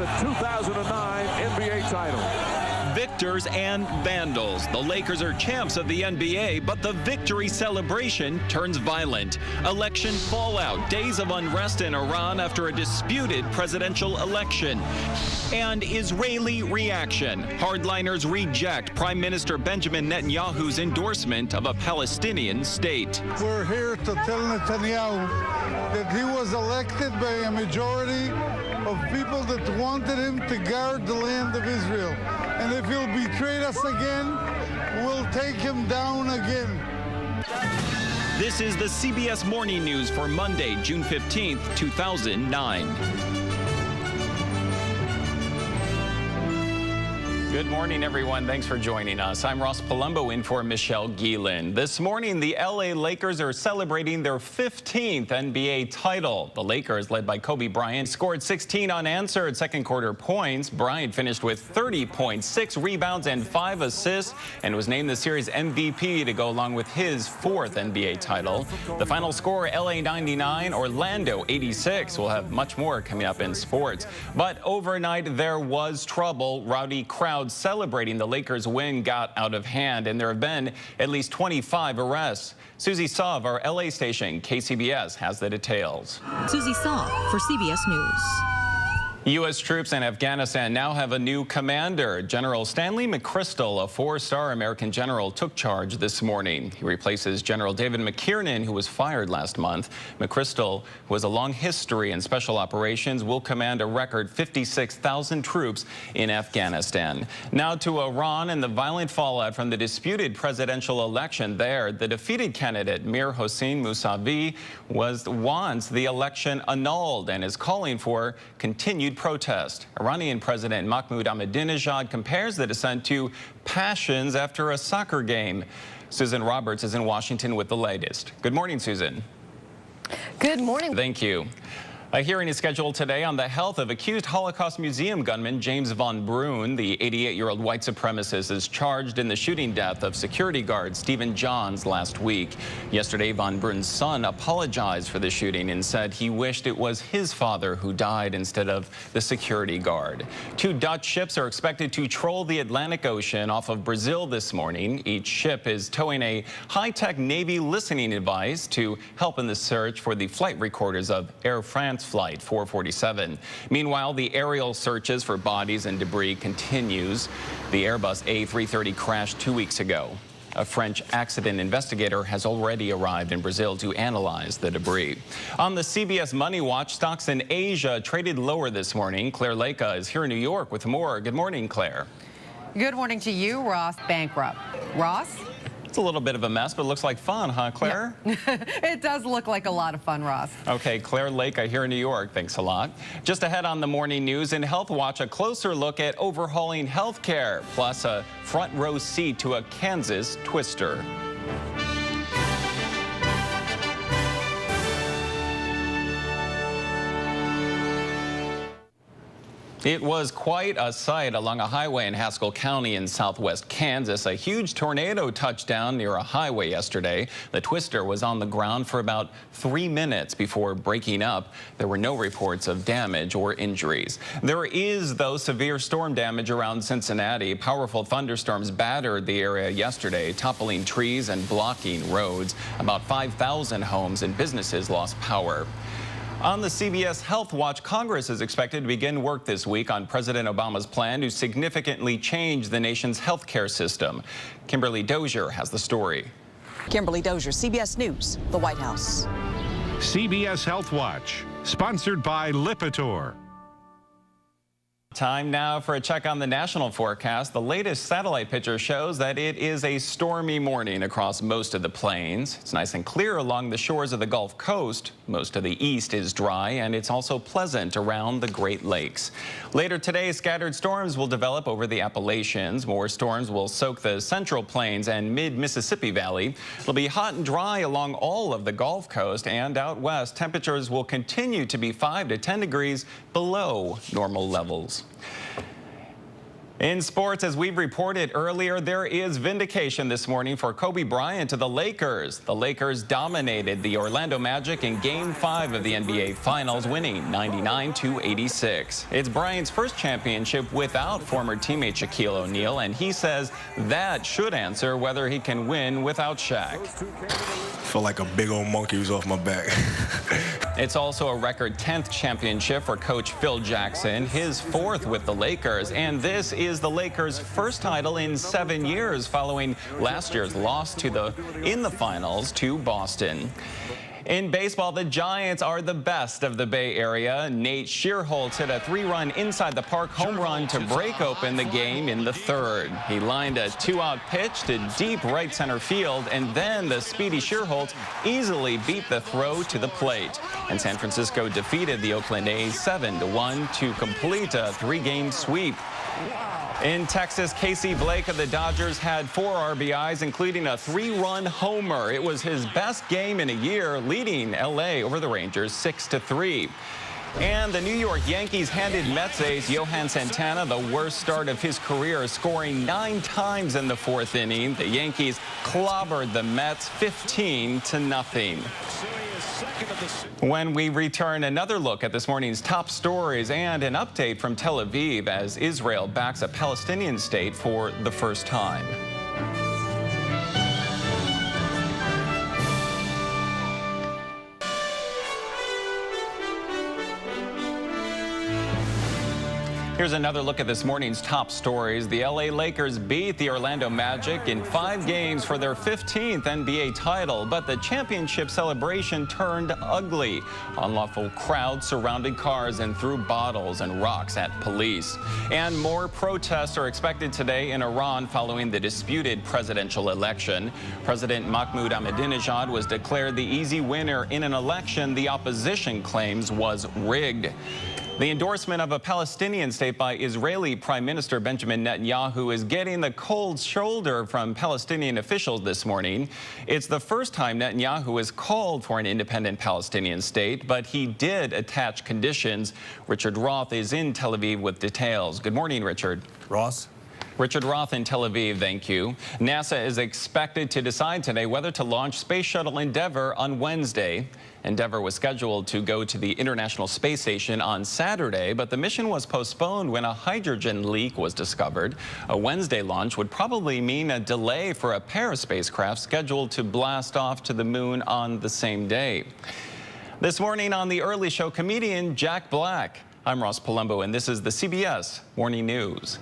the 2009 NBA title. Victors and vandals. The Lakers are champs of the NBA, but the victory celebration turns violent. Election fallout, days of unrest in Iran after a disputed presidential election. And Israeli reaction. Hardliners reject Prime Minister Benjamin Netanyahu's endorsement of a Palestinian state. We're here to tell Netanyahu that he was elected by a majority of people that wanted him to guard the land of Israel. And if he'll betray us again, we'll take him down again. This is the CBS Morning News for Monday, June 15th, 2009. Good morning, everyone. Thanks for joining us. I'm Ross Palombo in for Michelle Geelan. This morning, the LA Lakers are celebrating their 15th NBA title. The Lakers, led by Kobe Bryant, scored 16 unanswered second quarter points. Bryant finished with 30 points, 6 rebounds, and 5 assists, and was named the series MVP to go along with his 4th NBA title. The final score, LA 99, Orlando 86. We'll have much more coming up in sports. But overnight, there was trouble. Rowdy crowds celebrating the Lakers' win got out of hand, and there have been at least 25 arrests. Susie Saw of our LA station, KCBS, has the details. Susie Saw for CBS News. U.S. troops in Afghanistan now have a new commander. General Stanley McChrystal, a 4-star American general, took charge this morning. He replaces General David McKiernan, who was fired last month. McChrystal, who has a long history in special operations, will command a record 56,000 troops in Afghanistan. Now to Iran and the violent fallout from the disputed presidential election there. The defeated candidate, Mir Hossein Mousavi, wants the election annulled and is calling for continued protest. Iranian President Mahmoud Ahmadinejad compares the dissent to passions after a soccer game. Susan Roberts is in Washington with the latest. Good morning, Susan. Good morning. Thank you. A hearing is scheduled today on the health of accused Holocaust Museum gunman James von Brunn. The 88-year-old white supremacist is charged in the shooting death of security guard Stephen Johns last week. Yesterday, von Brunn's son apologized for the shooting and said he wished it was his father who died instead of the security guard. 2 Dutch ships are expected to troll the Atlantic Ocean off of Brazil this morning. Each ship is towing a high-tech Navy listening device to help in the search for the flight recorders of Air France Flight 447. Meanwhile, the aerial searches for bodies and debris continues. The Airbus A330 crashed 2 weeks ago. A French accident investigator has already arrived in Brazil to analyze the debris. On the CBS Money Watch, stocks in Asia traded lower this morning. Claire Leka is here in New York with more. Good morning, Claire. Good morning to you, Ross. Bankrupt. Ross? It's a little bit of a mess, but it looks like fun, huh, Claire? Yeah. It does look like a lot of fun, Ross. Okay, Claire Leka here in New York. Thanks a lot. Just ahead on the morning news in Health Watch, a closer look at overhauling healthcare, plus a front row seat to a Kansas twister. It was quite a sight along a highway in Haskell County in southwest Kansas. A huge tornado touched down near a highway yesterday. The twister was on the ground for about 3 minutes before breaking up. There were no reports of damage or injuries. There is, though, severe storm damage around Cincinnati. Powerful thunderstorms battered the area yesterday, toppling trees and blocking roads. About 5,000 homes and businesses lost power. On the CBS Health Watch, Congress is expected to begin work this week on President Obama's plan to significantly change the nation's health care system. Kimberly Dozier has the story. Kimberly Dozier, CBS News, the White House. CBS Health Watch, sponsored by Lipitor. Time now for a check on the national forecast. The latest satellite picture shows that it is a stormy morning across most of the plains. It's nice and clear along the shores of the Gulf Coast. Most of the east is dry, and it's also pleasant around the Great Lakes. Later today, scattered storms will develop over the Appalachians. More storms will soak the Central Plains and mid-Mississippi Valley. It'll be hot and dry along all of the Gulf Coast, and out west, temperatures will continue to be 5 to 10 degrees below normal levels. In sports, as we've reported earlier, there is vindication this morning for Kobe Bryant to the Lakers. The Lakers dominated the Orlando Magic in Game 5 of the NBA Finals, winning 99-86. It's Bryant's first championship without former teammate Shaquille O'Neal, and he says that should answer whether he can win without Shaq. I feel like a big old monkey was off my back. It's also a record 10th championship for coach Phil Jackson, his 4th with the Lakers, and this is the Lakers' first title in 7 years following last year's loss in the finals to Boston. In baseball, the Giants are the best of the Bay Area. Nate Shearholtz hit a 3-run inside the park home run to break open the game in the 3rd. He lined a 2-out pitch to deep right center field, and then the speedy Shearholtz easily beat the throw to the plate. And San Francisco defeated the Oakland A's 7-1 to complete a 3-game sweep. In Texas, Casey Blake of the Dodgers had 4 RBIs, including a 3-run homer. It was his best game in a year, leading L.A. over the Rangers 6-3. And the New York Yankees handed Mets ace Johan Santana the worst start of his career, scoring 9 times in the 4th inning. The Yankees clobbered the Mets 15-0. When we return, another look at this morning's top stories and an update from Tel Aviv as Israel backs a Palestinian state for the first time. Here's another look at this morning's top stories. The LA Lakers beat the Orlando Magic in 5 games for their 15th NBA title, but the championship celebration turned ugly. Unlawful crowds surrounded cars and threw bottles and rocks at police. And more protests are expected today in Iran following the disputed presidential election. President Mahmoud Ahmadinejad was declared the easy winner in an election the opposition claims was rigged. The endorsement of a Palestinian state by Israeli Prime Minister Benjamin Netanyahu is getting the cold shoulder from Palestinian officials this morning. It's the first time Netanyahu has called for an independent Palestinian state, but he did attach conditions. Richard Roth is in Tel Aviv with details. Good morning, Richard. Ross? Richard Roth in Tel Aviv, thank you. NASA is expected to decide today whether to launch Space Shuttle Endeavour on Wednesday. Endeavour was scheduled to go to the International Space Station on Saturday, but the mission was postponed when a hydrogen leak was discovered. A Wednesday launch would probably mean a delay for a pair of spacecraft scheduled to blast off to the moon on the same day. This morning on The Early Show, comedian Jack Black. I'm Ross Palombo, and this is the CBS Morning News.